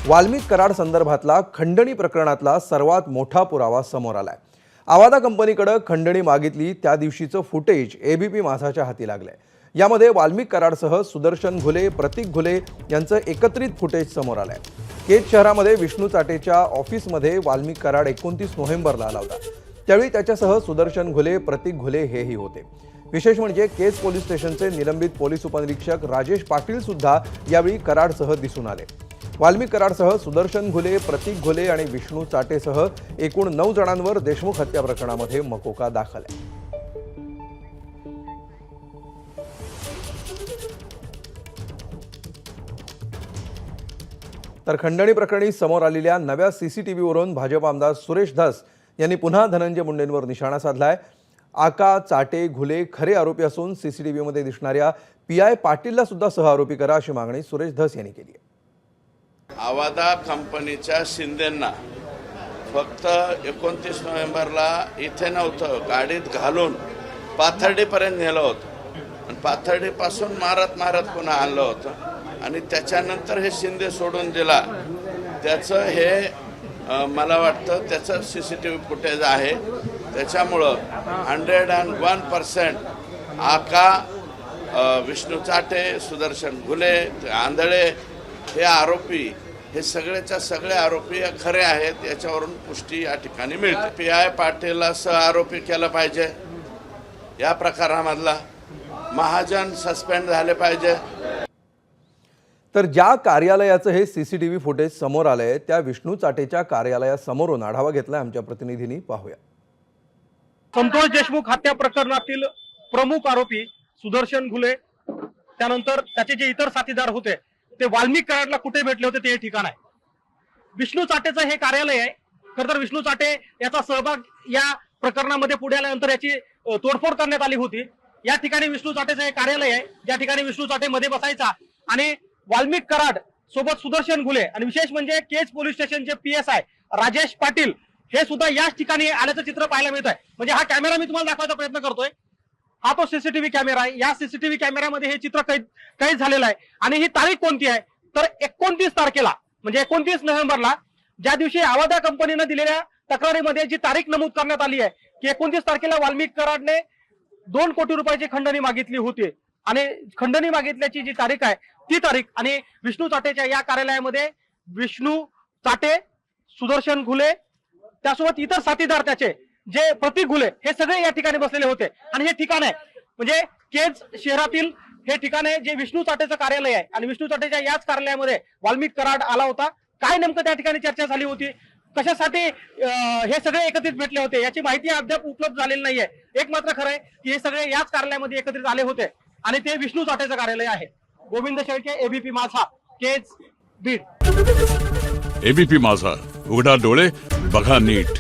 वाल्मिक कराड संदर्भातला खंडणी प्रकरणातला सर्वात मोठा पुरावा समोर आलाय। आवादा कंपनीकडे खंडणी मागितली त्या दिवशीचं फुटेज एबीपी माझाच्या हाती लागलंय। यामध्ये वाल्मिक कराडसह सुदर्शन घुले, प्रतीक घुले यांचं एकत्रित फुटेज समोर आलंय। केज शहरामध्ये विष्णू चाटेच्या ऑफिसमध्ये वाल्मिक कराड 29 नोव्हेंबरला आला होता। त्यावेळी त्याच्यासह सुदर्शन घुले, प्रतीक घुले हेही होते। विशेष म्हणजे केज पोलीस स्टेशनचे निलंबित पोलीस उपनिरीक्षक राजेश पाटील सुद्धा यावेळी कराडसह दिसून आले। वाल्मिक कराडसह सुदर्शन घुले, प्रतीक घुले आणि विष्णू चाटेसह एकूण 9 जणांवर देशमुख हत्या प्रकरणामध्ये मकोका दाखल आहे। तर खंडणी प्रकरणी समोर आलेल्या नव्या सीसीटीव्हीवरून भाजप आमदार सुरेश धस यांनी पुन्हा धनंजय मुंडेंवर निशाणा साधलाय। आका, चाटे, घुले खरे आरोपी असून सीसीटीव्हीमध्ये दिसणाऱ्या पीआय पाटीलला सुद्धा सहआरोपी करा अशी मागणी सुरेश धस यांनी केली आहे। आवादा कंपनीच्या शिंदेंना फक्त 29 नोव्हेंबरला इथे नव्हतं, गाडीत घालून पाथर्डीपर्यंत नेलं होतं आणि पाथर्डीपासून मारत मारत पुन्हा आणलं होतं आणि त्याच्यानंतर हे शिंदे सोडून दिला। त्याचं हे मला वाटतं त्याचं सीसीटीव्ही फुटेज आहे। त्याच्यामुळं 101% आका, विष्णू चाटे, सुदर्शन घुले, आंधळे हे आरोपी, हे सगळेच्या सगळे आरोपी खरे आहेत याच्यावरून पुष्टी या ठिकाणी मिळते। पीआय पाटीलला सहआरोपी केलं पाहिजे या प्रकारामधला। महाजन सस्पेंड झाले पाहिजे। तर ज्या कार्यालयाचं हे सीसीटीव्ही फुटेज समोर आलंय त्या विष्णू चाटेच्या कार्यालयासमोरून आढावा घेतलाय आमच्या प्रतिनिधींनी, पाहूया। संतोष देशमुख हत्या प्रकरणातील प्रमुख आरोपी सुदर्शन घुले, त्यानंतर त्याचे जे इतर साथीदार होते ते वाल्मिक कराडला कुठे भेटले होते ते हे ठिकाण आहे। विष्णू चाटेचं हे कार्यालय आहे। खरं तर विष्णू चाटे याचा सहभाग या प्रकरणामध्ये पुढे आल्यानंतर याची तोडफोड करण्यात आली होती। या ठिकाणी विष्णू चाटेचं हे कार्यालय आहे, ज्या ठिकाणी विष्णू चाटे मध्ये बसायचा आणि वाल्मिक कराड सोबत सुदर्शन घुले आणि विशेष म्हणजे केज पोलीस स्टेशनचे पीएसआय राजेश पाटील हे सुद्धा याच ठिकाणी आल्याचं चित्र पाहायला मिळत आहे। म्हणजे हा कॅमेरा मी तुम्हाला दाखवायचा प्रयत्न करतोय, हा तो सीसीटीव्ही कॅमेरा आहे। या सीसीटीव्ही कॅमेऱ्यामध्ये हे चित्र कैद झालेलं आहे आणि ही तारीख कोणती आहे तर 29 तारखेला म्हणजे 29 नोव्हेंबरला, ज्या दिवशी आवादा कंपनीने दिलेल्या तक्रारीमध्ये जी तारीख नमूद करण्यात आली आहे की 29 तारखेला वाल्मिक कराडने 2 कोटी रुपयाची खंडणी मागितली होती आणि खंडणी मागितल्याची जी तारीख आहे ती तारीख आणि विष्णू चाटेच्या या कार्यालयामध्ये विष्णू चाटे, सुदर्शन घुले त्यासोबत इतर साथीदार त्याचे जे प्रतीक घुले हे सगळे या ठिकाणी बसलेले होते आणि हे ठिकाण आहे म्हणजे केज शहरातील हे ठिकाण आहे जे विष्णू चाटेचं कार्यालय आहे आणि विष्णू चाटेच्या याच कार्यालयामध्ये वाल्मिक कराड आला होता। काय नेमकं त्या ठिकाणी चर्चा झाली होती, कशासाठी हे सगळे एकत्रित भेटले होते याची माहिती अद्याप उपलब्ध झालेली नाहीये। एक मात्र खरं आहे की हे सगळे याच कार्यालयामध्ये एकत्रित आले होते आणि ते विष्णू चाटेचं कार्यालय आहे। गोविंद शेळके, एबीपी माझा, केज, बीड। एबीपी माझा, उघडा डोळे बघा नीट।